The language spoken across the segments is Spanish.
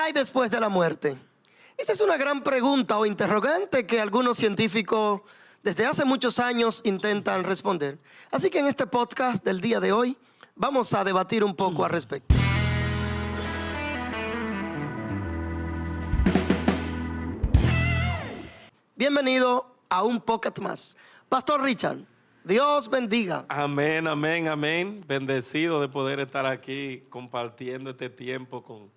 hay después de la muerte? Esa es una gran pregunta o interrogante que algunos científicos desde hace muchos años intentan responder. Así que en este podcast del día de hoy vamos a debatir un poco al respecto. Bienvenido a un podcast más. Pastor Richard, Dios bendiga. Amén, amén, amén. Bendecido de poder estar aquí compartiendo este tiempo con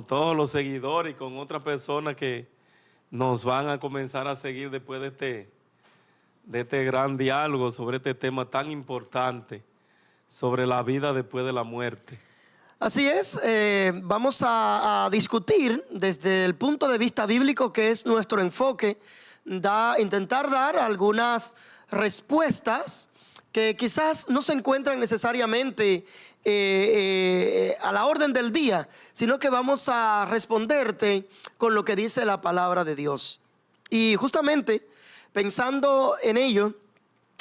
todos los seguidores y con otras personas que nos van a comenzar a seguir después de este gran diálogo sobre este tema tan importante, sobre la vida después de la muerte. Así es, vamos a discutir desde el punto de vista bíblico, que es nuestro enfoque, intentar dar algunas respuestas que quizás no se encuentran necesariamente a la orden del día, sino que vamos a responderte con lo que dice la palabra de Dios. Y justamente pensando en ello,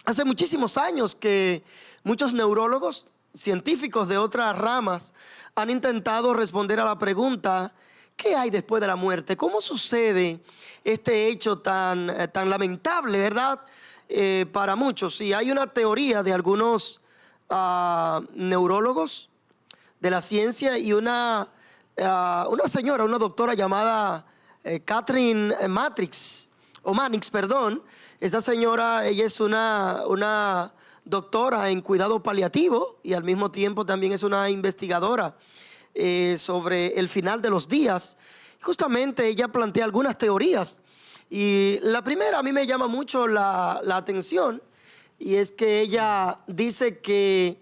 hace muchísimos años que muchos neurólogos, científicos de otras ramas, han intentado responder a la pregunta: ¿qué hay después de la muerte? ¿Cómo sucede este hecho tan lamentable, verdad? Para muchos. Y hay una teoría de algunos neurólogos de la ciencia y una señora, una doctora llamada Catherine Mannix. Esta señora, ella es una doctora en cuidado paliativo y al mismo tiempo también es una investigadora sobre el final de los días. Justamente ella plantea algunas teorías y la primera a mí me llama mucho la atención, y es que ella dice que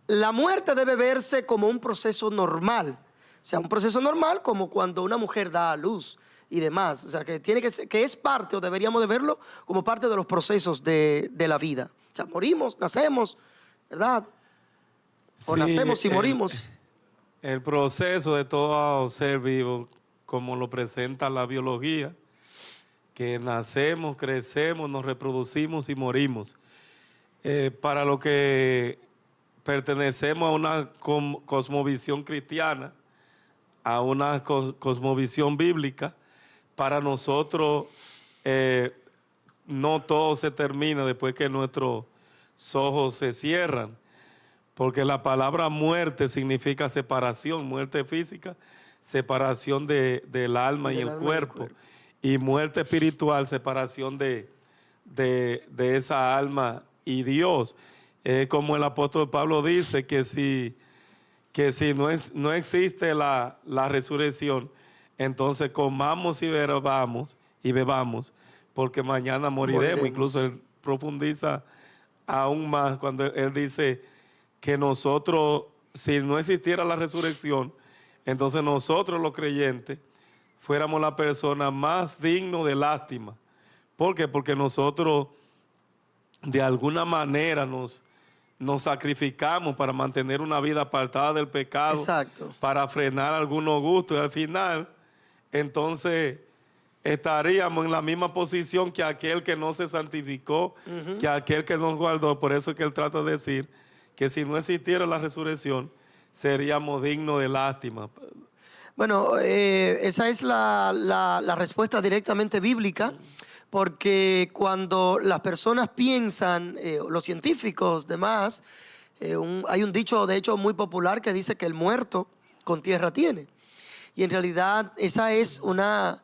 la muerte debe verse como un proceso normal. O sea, un proceso normal como cuando una mujer da a luz y demás. O sea, que es parte, o deberíamos de verlo como parte de los procesos de la vida. O sea, morimos, nacemos, ¿verdad? O Sí, nacemos y morimos. El proceso de todo ser vivo, como lo presenta la biología, que nacemos, crecemos, nos reproducimos y morimos. Para lo que pertenecemos a una cosmovisión cristiana, a una cosmovisión bíblica, para nosotros no todo se termina después que nuestros ojos se cierran, porque la palabra muerte significa separación, muerte física, separación del alma y el cuerpo, y muerte espiritual, separación de esa alma y Dios. Como el apóstol Pablo dice, que si no existe la resurrección, entonces comamos y bebamos, porque mañana moriremos. Incluso él profundiza aún más cuando él dice que nosotros, si no existiera la resurrección, entonces nosotros los creyentes fuéramos la persona más digno de lástima. ¿Por qué? Porque nosotros de alguna manera nos sacrificamos para mantener una vida apartada del pecado. Exacto. Para frenar algunos gustos, y al final entonces estaríamos en la misma posición que aquel que no se santificó, que aquel que nos guardó. Por eso es que él trata de decir que si no existiera la resurrección, seríamos dignos de lástima. Bueno, esa es la respuesta directamente bíblica, porque cuando las personas piensan, los científicos, demás, hay un dicho de hecho muy popular que dice que el muerto con tierra tiene. Y en realidad esa es una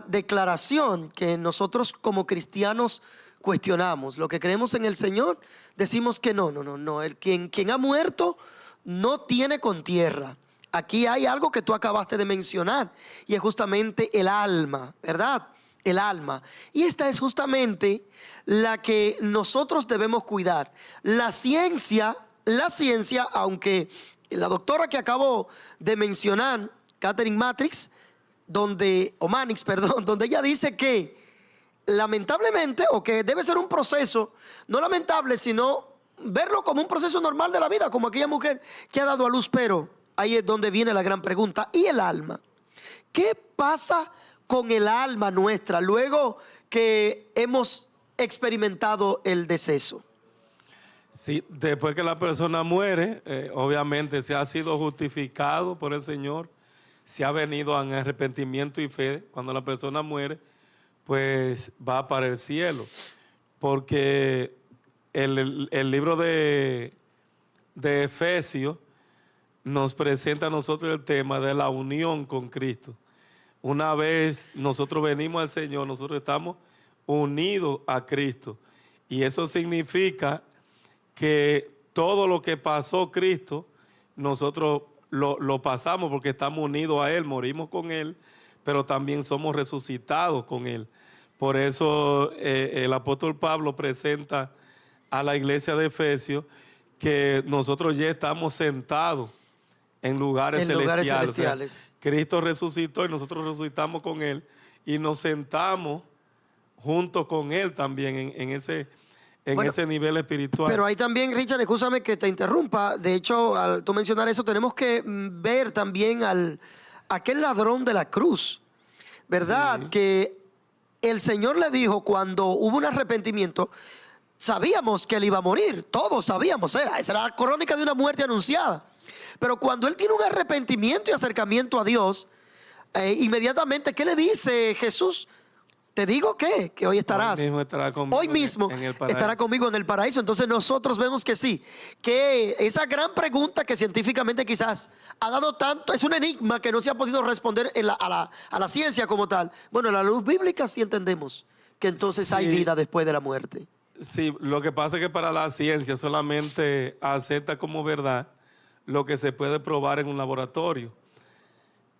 declaración que nosotros como cristianos cuestionamos. Lo que creemos en el Señor, decimos que no. Quien ha muerto no tiene con tierra. Aquí hay algo que tú acabaste de mencionar, y es justamente el alma, ¿verdad? El alma. Y esta es justamente la que nosotros debemos cuidar. La ciencia, aunque la doctora que acabo de mencionar, Catherine Mannix, donde ella dice que lamentablemente, o que debe ser un proceso, no lamentable, sino verlo como un proceso normal de la vida, como aquella mujer que ha dado a luz. Pero ahí es donde viene la gran pregunta: ¿y el alma? ¿Qué pasa con el alma nuestra luego que hemos experimentado el deceso? Sí, después que la persona muere, obviamente se ha sido justificado por el Señor, se ha venido en arrepentimiento y fe, cuando la persona muere, pues va para el cielo. Porque el libro de Efesios nos presenta a nosotros el tema de la unión con Cristo. Una vez nosotros venimos al Señor, nosotros estamos unidos a Cristo. Y eso significa que todo lo que pasó Cristo, nosotros lo pasamos porque estamos unidos a Él, morimos con Él, pero también somos resucitados con Él. Por eso el apóstol Pablo presenta a la iglesia de Efesios que nosotros ya estamos sentados en lugares celestiales. O sea, Cristo resucitó y nosotros resucitamos con Él y nos sentamos junto con Él también en ese nivel espiritual. Pero ahí también, Richard, escúchame que te interrumpa. De hecho, al tú mencionar eso, tenemos que ver también aquel ladrón de la cruz, ¿verdad? Sí. Que el Señor le dijo cuando hubo un arrepentimiento, sabíamos que él iba a morir, todos sabíamos, esa era la crónica de una muerte anunciada. Pero cuando él tiene un arrepentimiento y acercamiento a Dios, inmediatamente, ¿qué le dice Jesús? Te digo que hoy estarás. Hoy mismo estará conmigo en el paraíso. Entonces nosotros vemos que sí, que esa gran pregunta que científicamente quizás ha dado tanto, es un enigma que no se ha podido responder a la ciencia como tal. Bueno, en la luz bíblica sí entendemos que entonces sí, hay vida después de la muerte. Sí, lo que pasa es que para la ciencia solamente acepta como verdad lo que se puede probar en un laboratorio.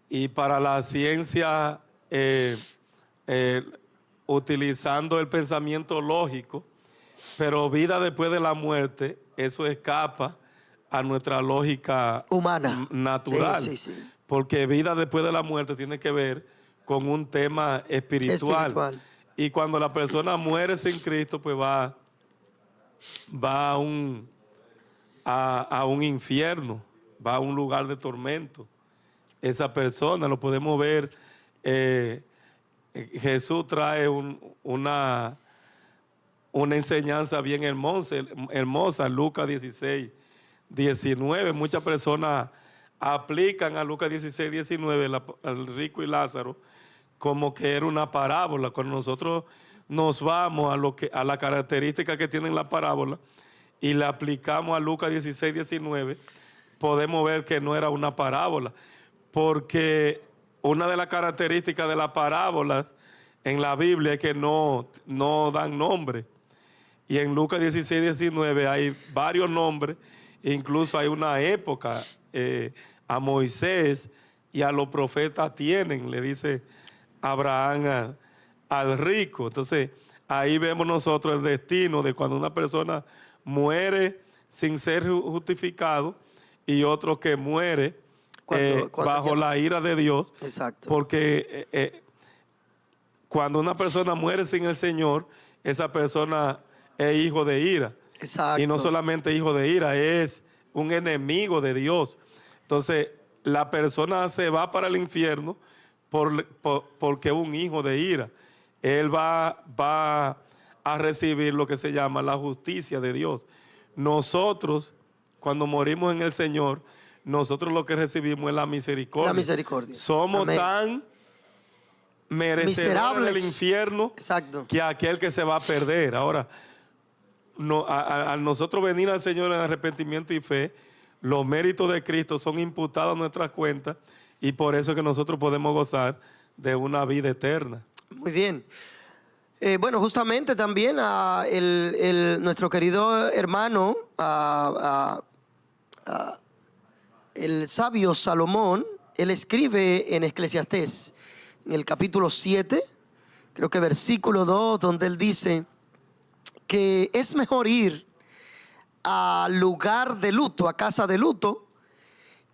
Y para la ciencia, utilizando el pensamiento lógico, pero vida después de la muerte, eso escapa a nuestra lógica humana, natural. Sí, sí, sí. Porque vida después de la muerte tiene que ver con un tema espiritual. Y cuando la persona muere sin Cristo, pues va a un infierno, va a un lugar de tormento. Esa persona lo podemos ver. Jesús trae una enseñanza bien hermosa, Lucas 16, 19. Muchas personas aplican a Lucas 16, 19, al rico y Lázaro, como que era una parábola. Cuando nosotros nos vamos a la característica que tienen la parábola y la aplicamos a Lucas 16, 19, podemos ver que no era una parábola, porque una de las características de las parábolas en la Biblia es que no dan nombre. Y en Lucas 16, 19 hay varios nombres, incluso hay una época, a Moisés y a los profetas tienen, le dice Abraham al rico. Entonces, ahí vemos nosotros el destino de cuando una persona muere sin ser justificado y otro que muere bajo la ira de Dios. Exacto. Porque cuando una persona muere sin el Señor, esa persona es hijo de ira. Exacto. Y no solamente hijo de ira, es un enemigo de Dios. Entonces, la persona se va para el infierno porque es un hijo de ira. Él va a recibir lo que se llama la justicia de Dios. Nosotros, cuando morimos en el Señor, nosotros lo que recibimos es la misericordia. La misericordia. Somos Amén. Tan miserables del infierno. Exacto. Que aquel que se va a perder. Ahora, al nosotros venir al Señor en arrepentimiento y fe, los méritos de Cristo son imputados a nuestras cuentas y por eso es que nosotros podemos gozar de una vida eterna. Muy bien. Bueno, justamente también nuestro querido hermano, el sabio Salomón, él escribe en Eclesiastés, en el capítulo 7, creo que versículo 2, donde él dice que es mejor ir al lugar de luto, a casa de luto,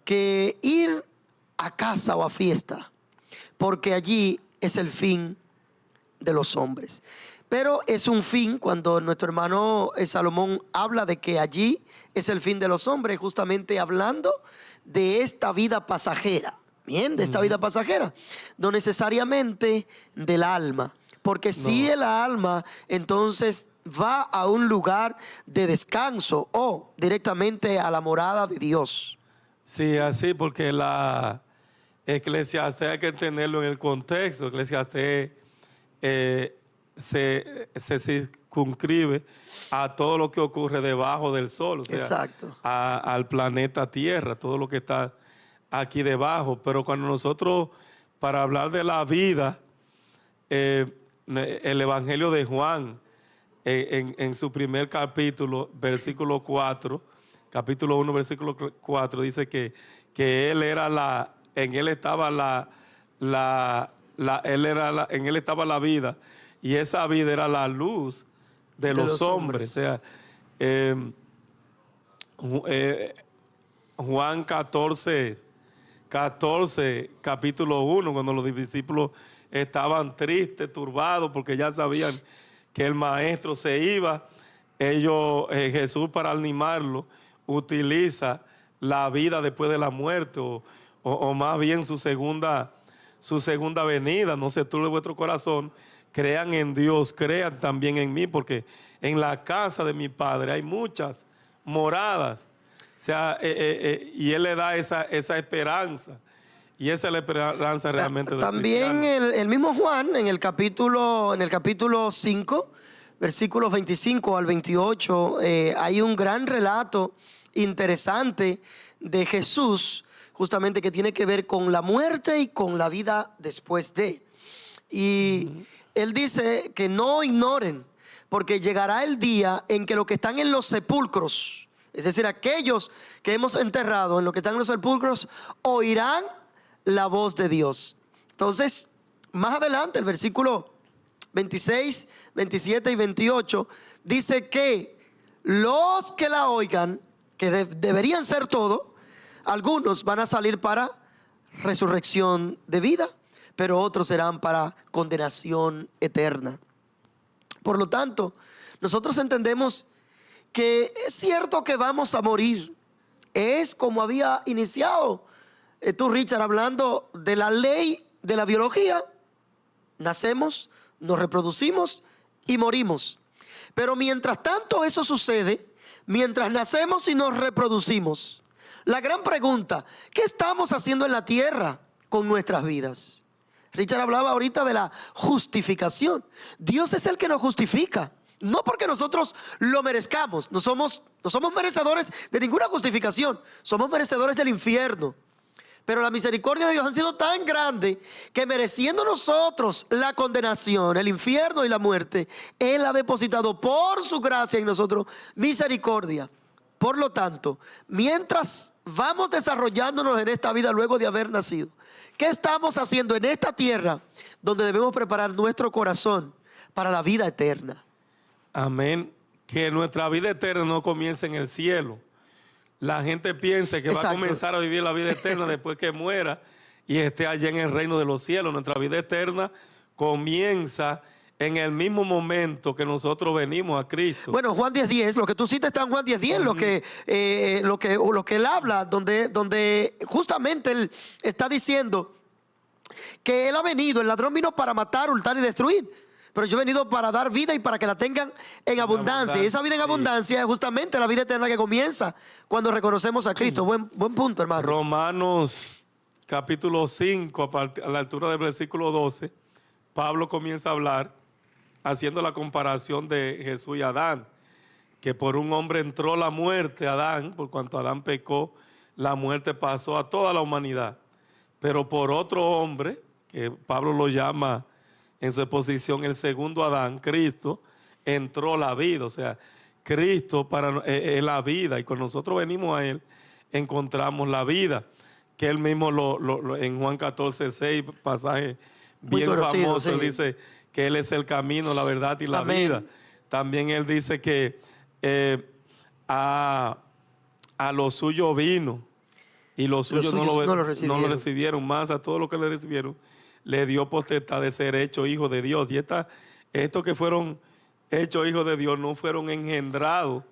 que ir a casa o a fiesta, porque allí es el fin de los hombres. Pero es un fin, cuando nuestro hermano Salomón habla de que allí es el fin de los hombres, justamente hablando de esta vida pasajera. Bien, de esta vida pasajera, no necesariamente del alma, porque si el alma entonces va a un lugar de descanso o directamente a la morada de Dios. Sí, así, porque Eclesiastés hay que entenderlo en el contexto. Eclesiastés se circunscribe a todo lo que ocurre debajo del sol, o sea, Exacto. al planeta Tierra, todo lo que está aquí debajo. Pero cuando nosotros, para hablar de la vida, el Evangelio de Juan, en su primer capítulo, versículo 4, capítulo 1, versículo 4, dice que él era en él estaba en él estaba la vida, y esa vida era la luz de los hombres. O sea, Juan 14, capítulo 1, cuando los discípulos estaban tristes, turbados, porque ya sabían que el maestro se iba, Jesús, para animarlo, utiliza la vida después de la muerte, o más bien su segunda venida. No se turbe vuestro corazón, crean en Dios, crean también en mí, porque en la casa de mi Padre hay muchas moradas. O sea, y Él le da esa esperanza. Y esa es la esperanza realmente del También cristiano. el mismo Juan, en el capítulo 5, versículos 25 al 28, hay un gran relato interesante de Jesús, justamente que tiene que ver con la muerte y con la vida después de. Y Él dice que no ignoren, porque llegará el día en que los que están en los sepulcros, es decir, aquellos que hemos enterrado en los que están en los sepulcros, oirán la voz de Dios. Entonces, más adelante, el versículo 26, 27 y 28 dice que los que la oigan, que deberían ser todos, algunos van a salir para resurrección de vida, pero otros serán para condenación eterna. Por lo tanto, nosotros entendemos que es cierto que vamos a morir. Es como había iniciado tú, Richard, hablando de la ley de la biología. Nacemos, nos reproducimos y morimos. Pero mientras tanto eso sucede, mientras nacemos y nos reproducimos, la gran pregunta: ¿qué estamos haciendo en la tierra con nuestras vidas? Richard hablaba ahorita de la justificación. Dios es el que nos justifica, no porque nosotros lo merezcamos. No somos merecedores de ninguna justificación, somos merecedores del infierno. Pero la misericordia de Dios ha sido tan grande que, mereciendo nosotros la condenación, el infierno y la muerte, Él ha depositado por su gracia en nosotros misericordia. Por lo tanto, mientras vamos desarrollándonos en esta vida luego de haber nacido, ¿qué estamos haciendo en esta tierra donde debemos preparar nuestro corazón para la vida eterna? Amén. Que nuestra vida eterna no comience en el cielo. La gente piensa que Exacto. va a comenzar a vivir la vida eterna después que muera y esté allá en el reino de los cielos. Nuestra vida eterna comienza en el mismo momento que nosotros venimos a Cristo. Bueno, Juan 10:10, lo que tú citas está en Juan 10:10, lo que él habla, donde justamente él está diciendo que él ha venido, el ladrón vino para matar, hurtar y destruir. Pero yo he venido para dar vida y para que la tengan en abundancia. Y esa vida en abundancia es justamente la vida eterna que comienza cuando reconocemos a Cristo. Buen punto, hermano. Romanos capítulo 5, a la altura del versículo 12, Pablo comienza a hablar haciendo la comparación de Jesús y Adán, que por un hombre entró la muerte, Adán, por cuanto Adán pecó, la muerte pasó a toda la humanidad. Pero por otro hombre, que Pablo lo llama en su exposición el segundo Adán, Cristo, entró la vida. O sea, Cristo es la vida, y cuando nosotros venimos a Él, encontramos la vida, que Él mismo en Juan 14:6, pasaje bien famoso, sí, dice que Él es el camino, la verdad y la vida. También Él dice que a los suyos vino y los suyos no lo recibieron. Más a todos los que le recibieron le dio potestad de ser hecho hijo de Dios. Y estos que fueron hechos hijos de Dios no fueron engendrados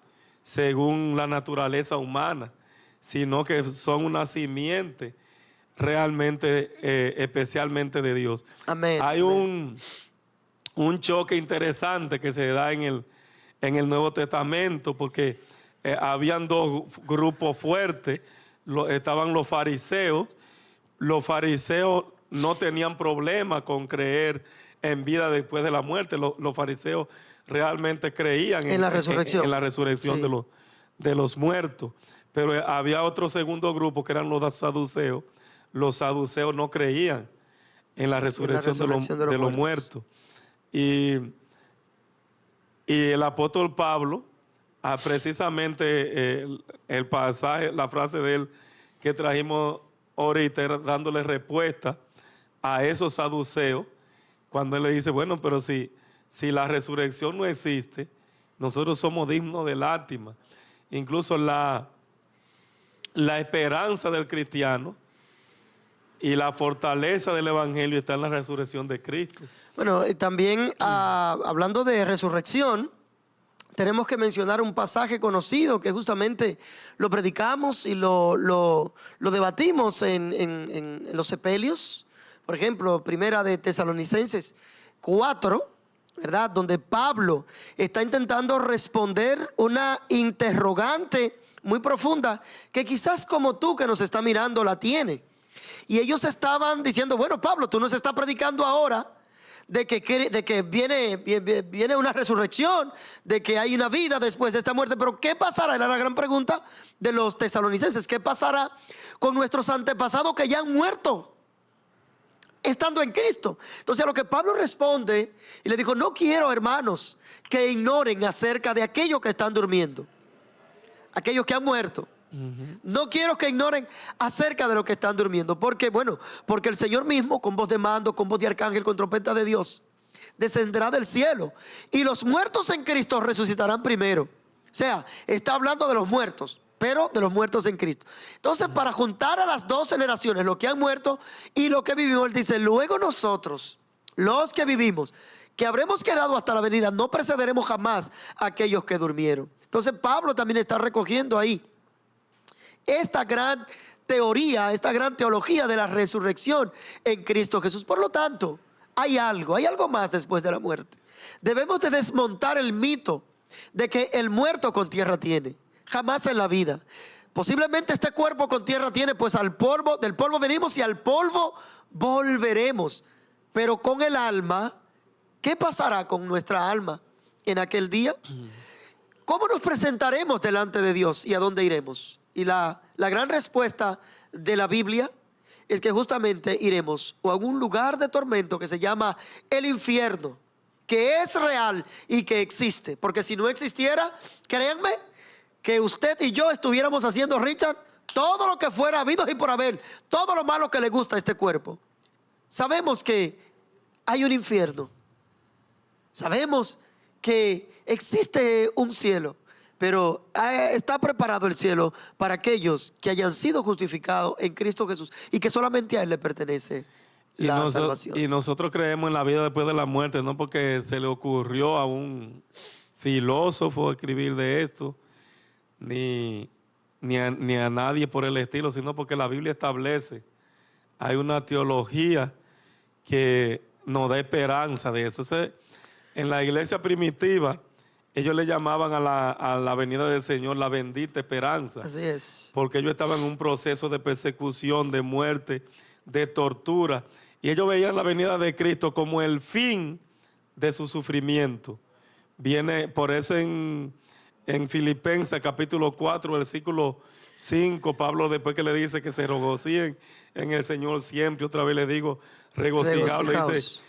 según la naturaleza humana, sino que son una simiente realmente, especialmente de Dios. Amén. Hay un choque interesante que se da en el Nuevo Testamento, porque habían dos grupos fuertes. Estaban los fariseos, los fariseos no tenían problema con creer en vida después de la muerte. Los fariseos realmente creían en la resurrección, en la resurrección sí, de los muertos. Pero había otro segundo grupo que eran los saduceos. Los saduceos no creían en la resurrección, de los muertos. Y el apóstol Pablo, precisamente el pasaje, la frase de él que trajimos ahorita, era dándole respuesta a esos saduceos, cuando él le dice, bueno, pero si la resurrección no existe, nosotros somos dignos de lástima. Incluso la esperanza del cristiano y la fortaleza del evangelio está en la resurrección de Cristo. Bueno, también hablando de resurrección, tenemos que mencionar un pasaje conocido que justamente lo predicamos y lo debatimos en los sepelios. Por ejemplo, primera de Tesalonicenses 4, ¿verdad? Donde Pablo está intentando responder una interrogante muy profunda que quizás como tú que nos está mirando la tiene. Y ellos estaban diciendo, bueno, Pablo, tú nos estás predicando ahora de que viene una resurrección, de que hay una vida después de esta muerte, pero ¿qué pasará? Era la gran pregunta de los tesalonicenses. ¿Qué pasará con nuestros antepasados que ya han muerto estando en Cristo? Entonces a lo que Pablo responde y le dijo, no quiero, hermanos, que ignoren acerca de aquellos que están durmiendo, aquellos que han muerto. No quiero que ignoren acerca de lo que están durmiendo. Porque, bueno, porque el Señor mismo, con voz de mando, con voz de arcángel, con trompeta de Dios, descenderá del cielo. Y los muertos en Cristo resucitarán primero. O sea, está hablando de los muertos, pero de los muertos en Cristo. Entonces, para juntar a las dos generaciones, los que han muerto y los que vivimos, él dice, luego nosotros, los que vivimos, que habremos quedado hasta la venida, no precederemos jamás a aquellos que durmieron. Entonces, Pablo también está recogiendo ahí esta gran teoría, esta gran teología de la resurrección en Cristo Jesús. Por lo tanto, hay algo más después de la muerte. Debemos de desmontar el mito de que el muerto con tierra tiene. Jamás en la vida. Posiblemente este cuerpo con tierra tiene, pues del polvo venimos y al polvo volveremos. Pero con el alma, ¿qué pasará con nuestra alma en aquel día? ¿Cómo nos presentaremos delante de Dios y a dónde iremos? Y la gran respuesta de la Biblia es que justamente iremos a un lugar de tormento que se llama el infierno, que es real y que existe. Porque si no existiera, créanme que usted y yo estuviéramos haciendo, Richard, todo lo que fuera habido y por haber, todo lo malo que le gusta a este cuerpo. Sabemos que hay un infierno. Sabemos que existe un cielo. Pero está preparado el cielo para aquellos que hayan sido justificados en Cristo Jesús y que solamente a Él le pertenece la salvación. Y nosotros creemos en la vida después de la muerte, no porque se le ocurrió a un filósofo escribir de esto, ni a nadie por el estilo, sino porque la Biblia establece, hay una teología que nos da esperanza de eso. En la iglesia primitiva, ellos le llamaban a la venida del Señor la bendita esperanza. Así es. Porque ellos estaban en un proceso de persecución, de muerte, de tortura. Y ellos veían la venida de Cristo como el fin de su sufrimiento. Viene por eso en Filipenses capítulo 4, versículo 5, Pablo después que le dice que se regocijen en el Señor siempre, otra vez le digo, regocijaos, le dice,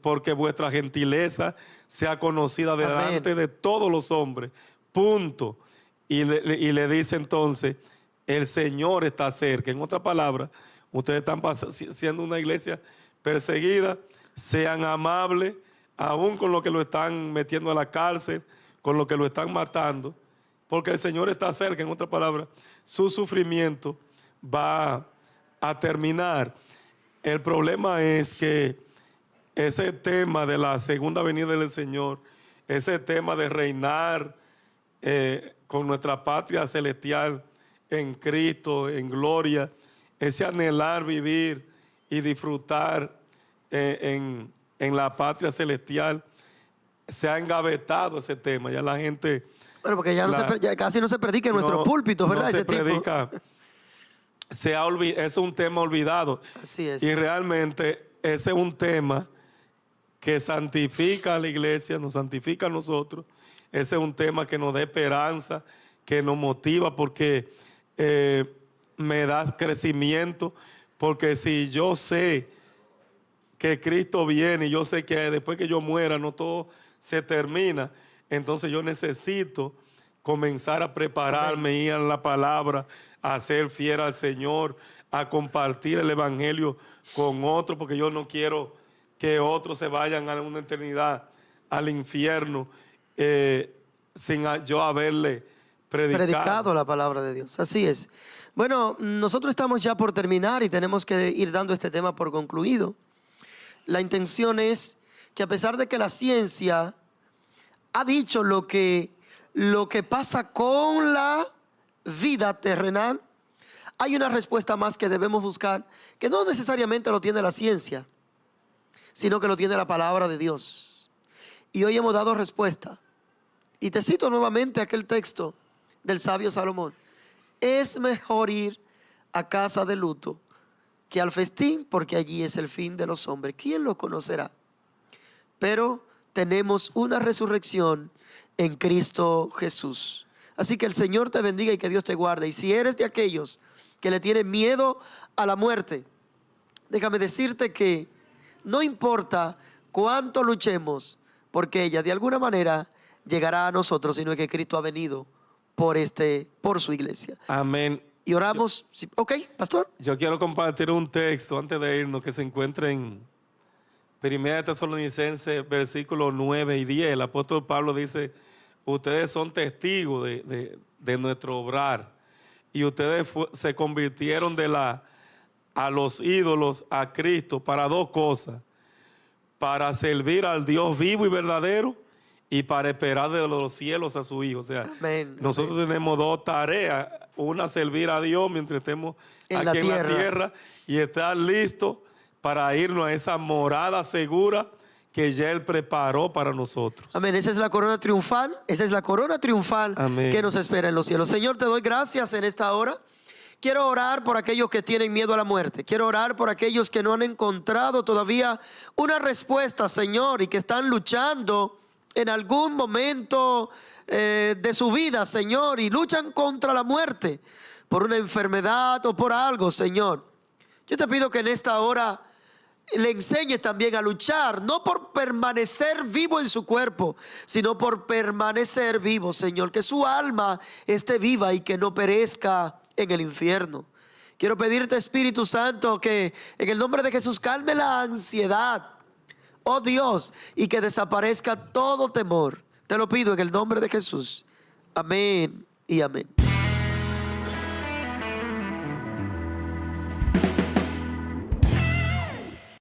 porque vuestra gentileza sea conocida delante de todos los hombres. Punto. Y le dice entonces, el Señor está cerca. En otras palabras, ustedes están siendo una iglesia perseguida, sean amables, aún con los que lo están metiendo a la cárcel, con los que lo están matando, porque el Señor está cerca. En otras palabras, su sufrimiento va a terminar. El problema es que ese tema de la segunda venida del Señor, ese tema de reinar con nuestra patria celestial en Cristo, en gloria, ese anhelar vivir y disfrutar en la patria celestial, se ha engavetado ese tema. Ya la gente... Bueno, porque ya casi no se predica en nuestros púlpitos, ¿verdad? No se predica es un tema olvidado. Así es. Y realmente ese es un tema que santifica a la iglesia, nos santifica a nosotros. Ese es un tema que nos da esperanza, que nos motiva porque me da crecimiento. Porque si yo sé que Cristo viene y yo sé que después que yo muera no todo se termina, entonces yo necesito comenzar a prepararme, ir a la palabra, a ser fiel al Señor, a compartir el evangelio con otros, porque yo no quiero que otros se vayan a una eternidad al infierno sin yo haberle predicado la palabra de Dios. Así es. Bueno, nosotros estamos ya por terminar y tenemos que ir dando este tema por concluido. La intención es que a pesar de que la ciencia ha dicho lo que pasa con la vida terrenal, hay una respuesta más que debemos buscar, que no necesariamente lo tiene la ciencia, sino que lo tiene la palabra de Dios. Y hoy hemos dado respuesta. Y te cito nuevamente aquel texto del sabio Salomón. Es mejor ir a casa de luto que al festín, porque allí es el fin de los hombres. ¿Quién lo conocerá? Pero tenemos una resurrección en Cristo Jesús. Así que el Señor te bendiga y que Dios te guarde. Y si eres de aquellos que le tienen miedo a la muerte, déjame decirte que no importa cuánto luchemos, porque ella de alguna manera llegará a nosotros, sino que Cristo ha venido por su iglesia. Amén. Y oramos. Ok, pastor. Yo quiero compartir un texto antes de irnos que se encuentra en 1 Tesalonicenses, versículos 9 y 10. El apóstol Pablo dice: ustedes son testigos de nuestro obrar. Y ustedes se convirtieron a los ídolos a Cristo para dos cosas: para servir al Dios vivo y verdadero y para esperar de los cielos a su Hijo. O sea, amén, nosotros amén. tenemos dos tareas: una, servir a Dios mientras estemos aquí en la tierra, y estar listos para irnos a esa morada segura que ya Él preparó para nosotros. Amén. Esa es la corona triunfal. Esa es la corona triunfal, amén, que nos espera en los cielos. Señor, te doy gracias en esta hora. Quiero orar por aquellos que tienen miedo a la muerte. Quiero orar por aquellos que no han encontrado todavía una respuesta, Señor, y que están luchando en algún momento de su vida, Señor, y luchan contra la muerte por una enfermedad o por algo, Señor. Yo te pido que en esta hora le enseñes también a luchar, no por permanecer vivo en su cuerpo, sino por permanecer vivo, Señor. Que su alma esté viva y que no perezca en el infierno. Quiero pedirte, Espíritu Santo, que en el nombre de Jesús calme la ansiedad, oh Dios, y que desaparezca todo temor. Te lo pido en el nombre de Jesús. Amén y amén.